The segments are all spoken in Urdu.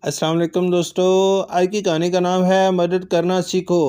السلام علیکم دوستو، آج کی کہانی کا نام ہے مدد کرنا سیکھو۔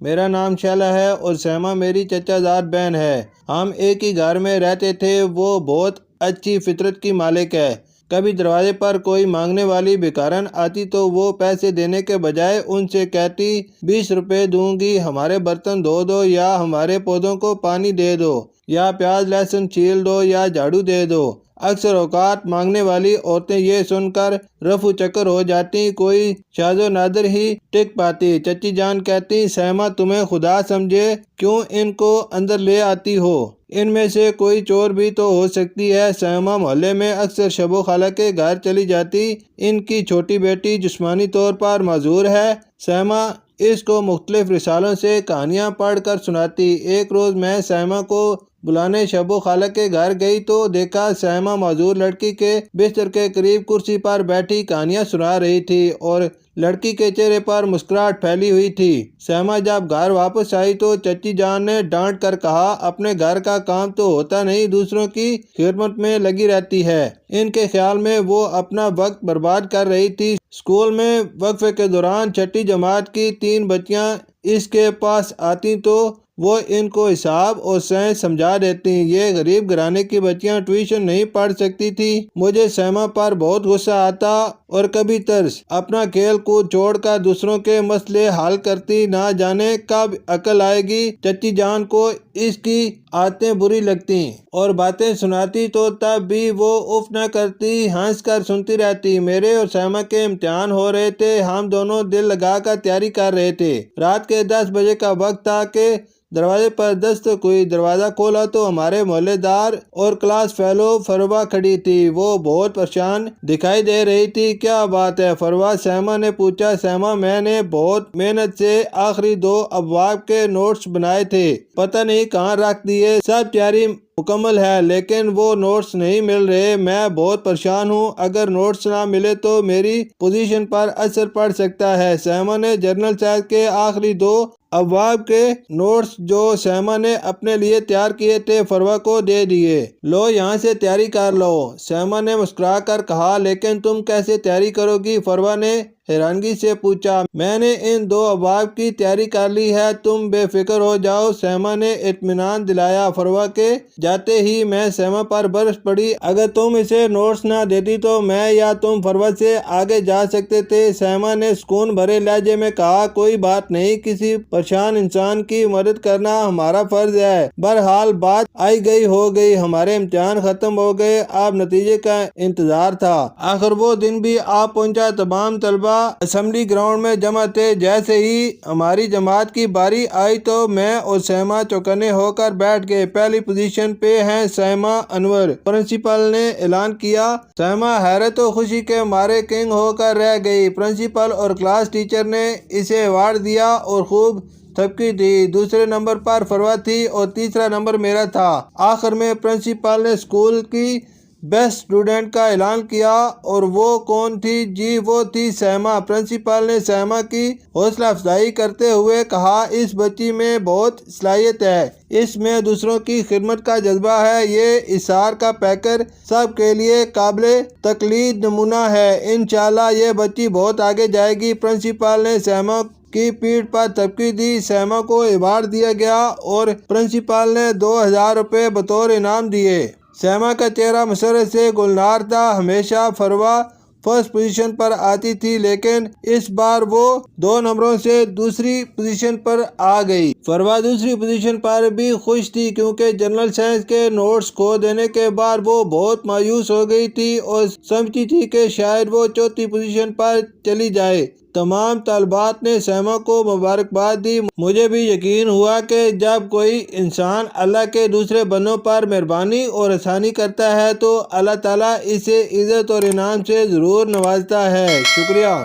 میرا نام شیلا ہے اور سیما میری چچا زاد بہن ہے۔ ہم ایک ہی گھر میں رہتے تھے۔ وہ بہت اچھی فطرت کی مالک ہے۔ کبھی دروازے پر کوئی مانگنے والی بھکارن آتی تو وہ پیسے دینے کے بجائے ان سے کہتی 20 روپے دوں گی، ہمارے برتن دھو دو، یا ہمارے پودوں کو پانی دے دو، یا پیاز لہسن چھیل دو، یا جھاڑو دے دو۔ اکثر اوقات مانگنے والی عورتیں یہ سن کر رفو چکر ہو جاتی، کوئی شاذ و نادر ہی ٹک پاتی۔ چچی جان کہتی، سیما تمہیں خدا سمجھے کیوں ان کو اندر لے آتی ہو؟ ان میں سے کوئی چور بھی تو ہو سکتی ہے۔ سیما محلے میں اکثر شب و خالہ کے گھر چلی جاتی۔ ان کی چھوٹی بیٹی جسمانی طور پر معذور ہے۔ سیما اس کو مختلف رسالوں سے کہانیاں پڑھ کر سناتی۔ ایک روز میں سیما کو بلانے شب و خالہ کے گھر گئی تو دیکھا سیما معذور لڑکی کے بستر کے قریب کرسی پر بیٹھی کہانیاں سنا رہی تھی اور لڑکی کے چہرے پر مسکراہٹ پھیلی ہوئی تھی۔ سیما جب گھر واپس آئی تو چچی جان نے ڈانٹ کر کہا، اپنے گھر کا کام تو ہوتا نہیں، دوسروں کی خدمت میں لگی رہتی ہے۔ ان کے خیال میں وہ اپنا وقت برباد کر رہی تھی۔ اسکول میں وقفے کے دوران چھٹی جماعت کی 3 بچیاں اس کے پاس آتی تو وہ ان کو حساب اور سائنس سمجھا دیتی۔ یہ غریب گھرانے کی بچیاں ٹیوشن نہیں پڑھ سکتی تھی۔ مجھے سیما پر بہت غصہ آتا اور کبھی ترس۔ اپنا کھیل کود چھوڑ کر دوسروں کے مسئلے حل کرتی، نہ جانے کب عقل آئے گی۔ چچی جان کو اس کی عادتیں بری لگتی اور باتیں سناتی تو تب بھی وہ اف نہ کرتی، ہنس کر سنتی رہتی۔ میرے اور سیما کے امتحان ہو رہے تھے۔ ہم دونوں دل لگا کر تیاری کر رہے تھے۔ رات کے 10 بجے کا وقت تھا کہ دروازے پر دستک ہوئی۔ دروازہ کھولا تو ہمارے محلے دار اور کلاس فیلو فروہ کھڑی تھی۔ وہ بہت پریشان دکھائی دے رہی تھی۔ کیا بات ہے فروہ؟ سیما نے پوچھا۔ سیما، میں نے بہت محنت سے آخری 2 ابواب کے نوٹس بنائے تھے، پتہ نہیں کہاں رکھ دیے۔ سب تیاری مکمل ہے لیکن وہ نوٹس نہیں مل رہے۔ میں بہت پریشان ہوں۔ اگر نوٹس نہ ملے تو میری پوزیشن پر اثر پڑ سکتا ہے۔ سیما نے جرنل سائز کے آخری 2 ابواب کے نوٹس جو سیما نے اپنے لیے تیار کیے تھے فروہ کو دے دیے۔ لو یہاں سے تیاری کر لو۔ سیما نے مسکرا کر کہا، لیکن تم کیسے تیاری کرو گی؟ فروہ نے حیرانگی سے پوچھا۔ میں نے ان 2 ابواب کی تیاری کر لی ہے، تم بے فکر ہو جاؤ، سیما نے اطمینان دلایا۔ فروہ کے جاتے ہی میں سیما پر برس پڑی۔ اگر تم اسے نوٹس نہ دیتی تو میں یا تم فروہ سے آگے جا سکتے تھے۔ سیما نے سکون بھرے لہجے میں کہا، کوئی بات نہیں، کسی پریشان انسان کی مدد کرنا ہمارا فرض ہے۔ بہرحال بات آئی گئی ہو گئی، ہمارے امتحان ختم ہو گئے، اب نتیجے کا انتظار تھا۔ آخر وہ دن بھی آ پہنچا۔ تمام طلبہ اسمبلی گراؤنڈ میں جمع تھے۔ جیسے ہی ہماری جماعت کی باری آئی تو میں اور سیما چوکنے ہو کر بیٹھ گئے۔ پہلی پوزیشن پہ ہیں سیما انور، پرنسپل نے اعلان کیا۔ سیما حیرت و خوشی کے مارے کنگ ہو کر رہ گئی۔ پرنسپل اور کلاس ٹیچر نے اسے ایوارڈ دیا اور خوب تھپکی دی۔ دوسرے نمبر پر فروہ تھی اور تیسرا نمبر میرا تھا۔ آخر میں پرنسپل نے اسکول کی بیسٹ اسٹوڈنٹ کا اعلان کیا۔ اور وہ کون تھی؟ جی وہ تھی سیما۔ پرنسپل نے سیما کی حوصلہ افزائی کرتے ہوئے کہا، اس بچی میں بہت صلاحیت ہے، اس میں دوسروں کی خدمت کا جذبہ ہے، یہ اثار کا پیکر سب کے لیے قابل تقلید نمونہ ہے، انشاءاللہ یہ بچی بہت آگے جائے گی۔ پرنسپل نے سیما کی پیٹھ پر تھپکی دی۔ سیما کو ایوارڈ دیا گیا اور پرنسپل نے 2000 روپے بطور انعام دیے۔ سیما کا چہرہ مسرت سے گلنار تھا۔ ہمیشہ فروہ فرسٹ پوزیشن پر آتی تھی لیکن اس بار وہ 2 نمبروں سے دوسری پوزیشن پر آ گئی۔ فروہ دوسری پوزیشن پر بھی خوش تھی کیونکہ جنرل سائنس کے نوٹس کھو دینے کے بعد وہ بہت مایوس ہو گئی تھی اور سمجھتی تھی کہ شاید وہ چوتھی پوزیشن پر چلی جائے۔ تمام طالبات نے سیما کو مبارکباد دی۔ مجھے بھی یقین ہوا کہ جب کوئی انسان اللہ کے دوسرے بندوں پر مہربانی اور آسانی کرتا ہے تو اللہ تعالیٰ اسے عزت اور انعام سے ضرور نوازتا ہے۔ شکریہ۔